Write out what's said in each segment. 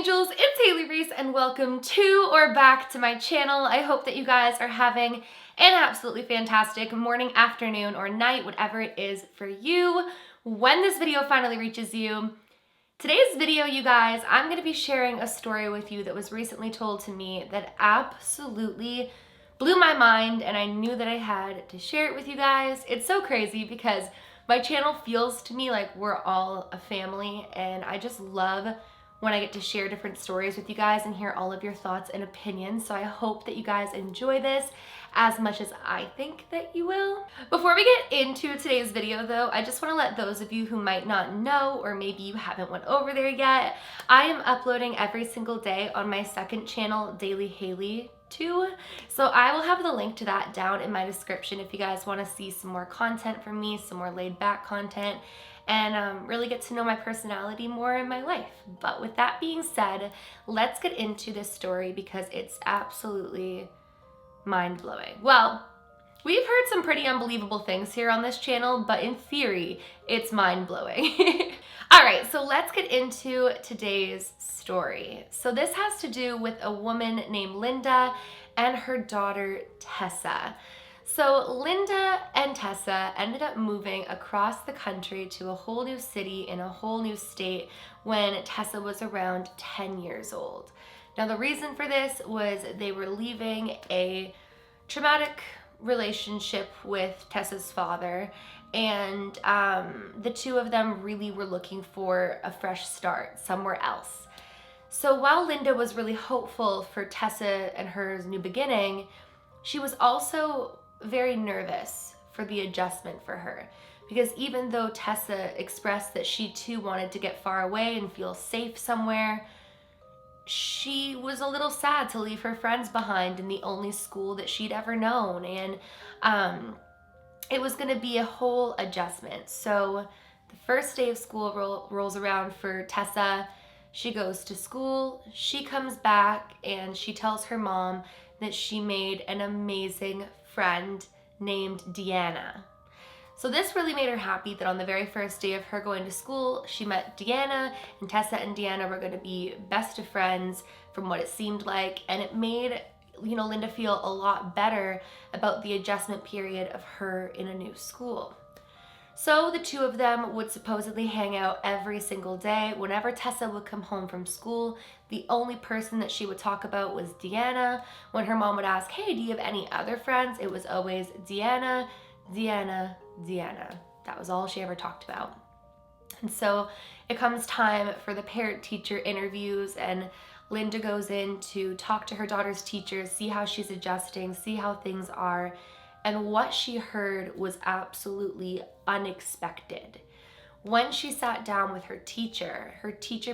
angels, it's Hailey, Reese, and welcome to or back to my channel. I hope that you guys are having an absolutely fantastic morning, afternoon, or night, whatever it is for you, when this video finally reaches you. Today's video, you guys, I'm going to be sharing a story with you that was recently told to me that absolutely blew my mind, and I knew that I had to share it with you guys. It's so crazy because my channel feels to me like we're all a family, and I just love when I get to share different stories with you guys and hear all of your thoughts and opinions. So I hope that you guys enjoy this as much as I think that you will. Before we get into today's video though, I just want to let those of you who might not know, or maybe you haven't went over there yet, I am uploading every single day on my second channel, Daily Hailey 2. So I will have the link to that down in my description if you guys want to see some more content from me, some more laid back content, and really get to know my personality more in my life. But with that being said, let's get into this story because it's absolutely mind-blowing. Well, we've heard some pretty unbelievable things here on this channel, but in theory, it's mind-blowing. All right, so let's get into today's story. So this has to do with a woman named Linda and her daughter, Tessa. So Linda and Tessa ended up moving across the country to a whole new city in a whole new state when Tessa was around 10 years old. Now the reason for this was they were leaving a traumatic relationship with Tessa's father, and the two of them really were looking for a fresh start somewhere else. So while Linda was really hopeful for Tessa and her new beginning, she was also very nervous for the adjustment for her, because even though Tessa expressed that she too wanted to get far away and feel safe somewhere, she was a little sad to leave her friends behind in the only school that she'd ever known, and it was going to be a whole adjustment. So the first day of school rolls around for Tessa. She goes to school, she comes back, and she tells her mom that she made an amazing friend named Deanna. So this really made her happy that on the very first day of her going to school, she met Deanna, and Tessa and Deanna were going to be best of friends from what it seemed like, and it made, Linda feel a lot better about the adjustment period of her in a new school. So the two of them would supposedly hang out every single day. Whenever Tessa would come home from school, the only person that she would talk about was Deanna. When her mom would ask, hey, do you have any other friends? It was always Deanna, Deanna, Deanna. That was all she ever talked about. And so it comes time for the parent-teacher interviews, and Linda goes in to talk to her daughter's teachers, see how she's adjusting, see how things are. And what she heard was absolutely unexpected. When she sat down with her teacher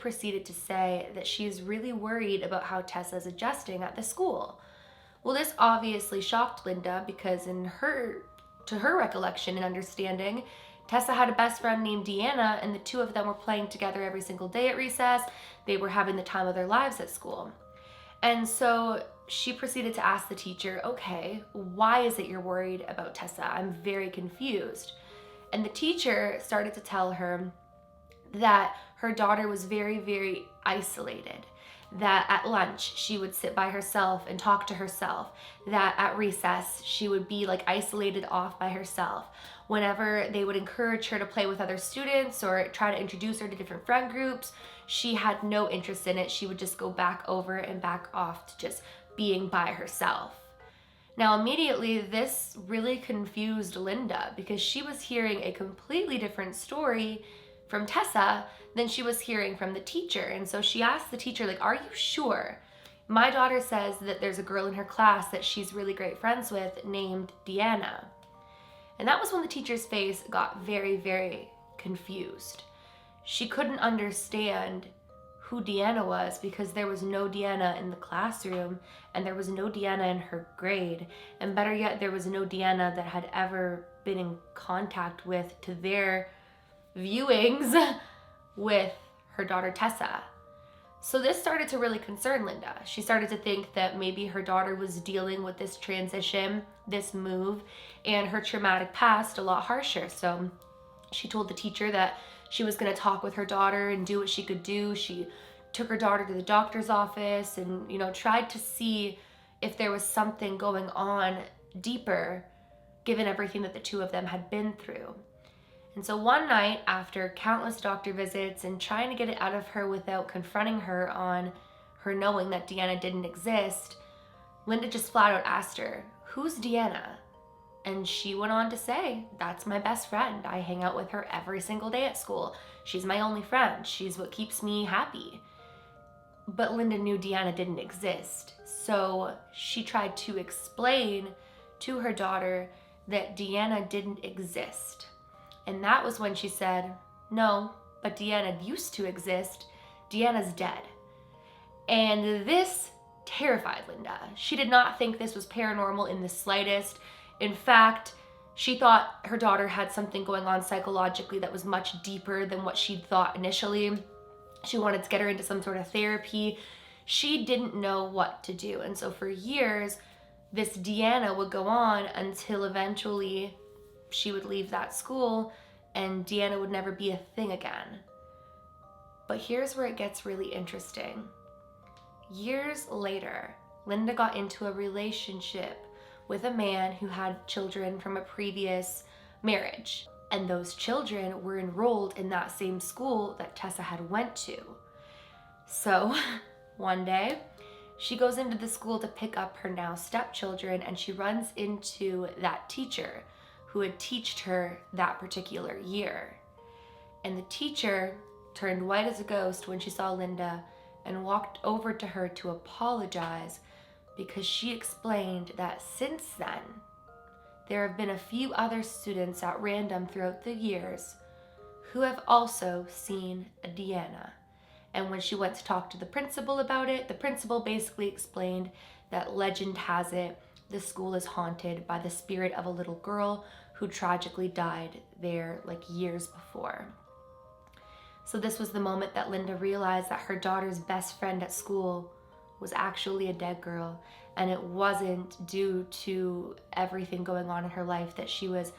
proceeded to say that she's really worried about how Tessa's adjusting at the school. Well, this obviously shocked Linda because to her recollection and understanding, Tessa had a best friend named Deanna, and the two of them were playing together every single day at recess. They were having the time of their lives at school. And so she proceeded to ask the teacher, okay, why is it you're worried about Tessa? I'm very confused. And the teacher started to tell her that her daughter was very, very isolated, that at lunch she would sit by herself and talk to herself, that at recess she would be like isolated off by herself. Whenever they would encourage her to play with other students or try to introduce her to different friend groups, she had no interest in it. She would just go back over and back off to just being by herself. Now immediately this really confused Linda because she was hearing a completely different story from Tessa than she was hearing from the teacher. And so she asked the teacher, like, are you sure? My daughter says that there's a girl in her class that she's really great friends with named Deanna. And that was when the teacher's face got very, very confused. She couldn't understand who Deanna was because there was no Deanna in the classroom, and there was no Deanna in her grade, and better yet, there was no Deanna that had ever been in contact with, to their viewings, with her daughter Tessa. So this started to really concern Linda. She started to think that maybe her daughter was dealing with this transition, this move, and her traumatic past a lot harsher. So she told the teacher that she was going to talk with her daughter and do what she could do. She took her daughter to the doctor's office and, tried to see if there was something going on deeper, given everything that the two of them had been through. And so one night, after countless doctor visits and trying to get it out of her without confronting her on her knowing that Deanna didn't exist, Linda just flat out asked her, "Who's Deanna?" And she went on to say, "That's my best friend. I hang out with her every single day at school. She's my only friend. She's what keeps me happy." But Linda knew Deanna didn't exist. So she tried to explain to her daughter that Deanna didn't exist. And that was when she said, "No, but Deanna used to exist. Deanna's dead." And this terrified Linda. She did not think this was paranormal in the slightest. In fact, she thought her daughter had something going on psychologically that was much deeper than what she'd thought initially. She wanted to get her into some sort of therapy. She didn't know what to do. And so for years, this Deanna would go on until eventually she would leave that school and Deanna would never be a thing again. But here's where it gets really interesting. Years later, Linda got into a relationship with a man who had children from a previous marriage. And those children were enrolled in that same school that Tessa had went to. So one day, she goes into the school to pick up her now stepchildren, and she runs into that teacher who had taught her that particular year. And the teacher turned white as a ghost when she saw Linda and walked over to her to apologize, because she explained that since then, there have been a few other students at random throughout the years who have also seen a Deanna. And when she went to talk to the principal about it, the principal basically explained that legend has it the school is haunted by the spirit of a little girl who tragically died there years before. So this was the moment that Linda realized that her daughter's best friend at school was actually a dead girl, and it wasn't due to everything going on in her life that she was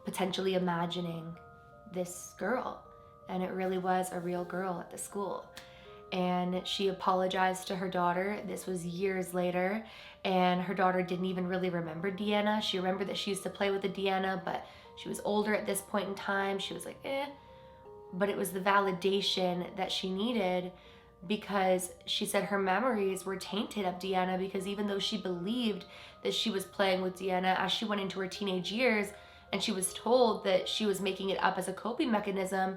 potentially imagining this girl, and it really was a real girl at the school. And she apologized to her daughter. This was years later, and her daughter didn't even really remember Deanna. She remembered that she used to play with the Deanna, but she was older at this point in time. She was like, But it was the validation that she needed, because she said her memories were tainted of Deanna, because even though she believed that she was playing with Deanna, as she went into her teenage years and she was told that she was making it up as a coping mechanism,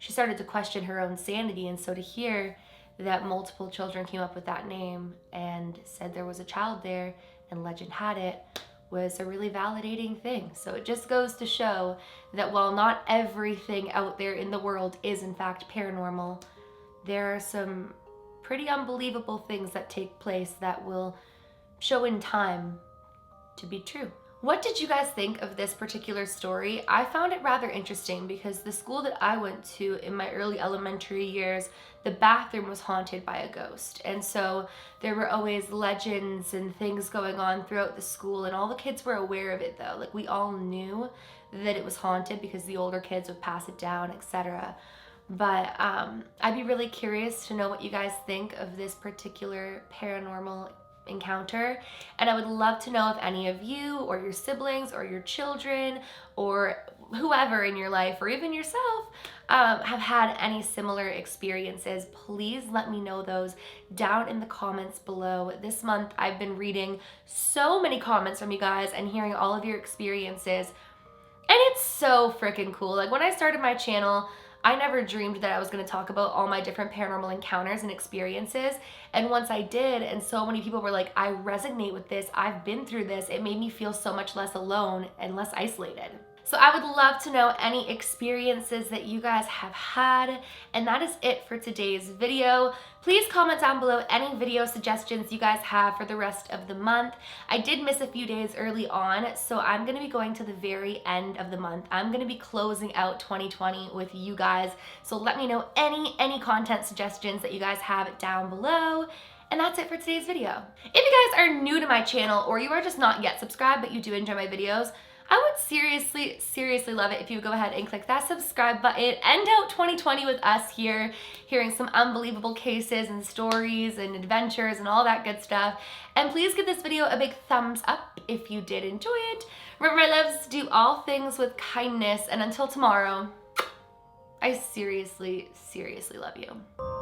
she started to question her own sanity. And so to hear that multiple children came up with that name and said there was a child there and legend had it was a really validating thing. So it just goes to show that while not everything out there in the world is in fact paranormal, there are some pretty unbelievable things that take place that will show in time to be true. What did you guys think of this particular story? I found it rather interesting because the school that I went to in my early elementary years, the bathroom was haunted by a ghost. And so there were always legends and things going on throughout the school, and all the kids were aware of it though. We all knew that it was haunted because the older kids would pass it down, etc. But I'd be really curious to know what you guys think of this particular paranormal encounter, and I would love to know if any of you or your siblings or your children or whoever in your life or even yourself have had any similar experiences. Please let me know those down in the comments below. This month I've been reading so many comments from you guys and hearing all of your experiences, and it's so freaking cool. When I started my channel, I never dreamed that I was going to talk about all my different paranormal encounters and experiences. And once I did, and so many people were like, I resonate with this, I've been through this, it made me feel so much less alone and less isolated. So I would love to know any experiences that you guys have had. And that is it for today's video. Please comment down below any video suggestions you guys have for the rest of the month. I did miss a few days early on, so I'm going to be going to the very end of the month. I'm going to be closing out 2020 with you guys. So let me know any content suggestions that you guys have down below. And that's it for today's video. If you guys are new to my channel or you are just not yet subscribed but you do enjoy my videos, I would seriously love it if you would go ahead and click that subscribe button. End out 2020 with us here, hearing some unbelievable cases and stories and adventures and all that good stuff. And please give this video a big thumbs up if you did enjoy it. Remember, my loves, do all things with kindness. And until tomorrow, I seriously love you.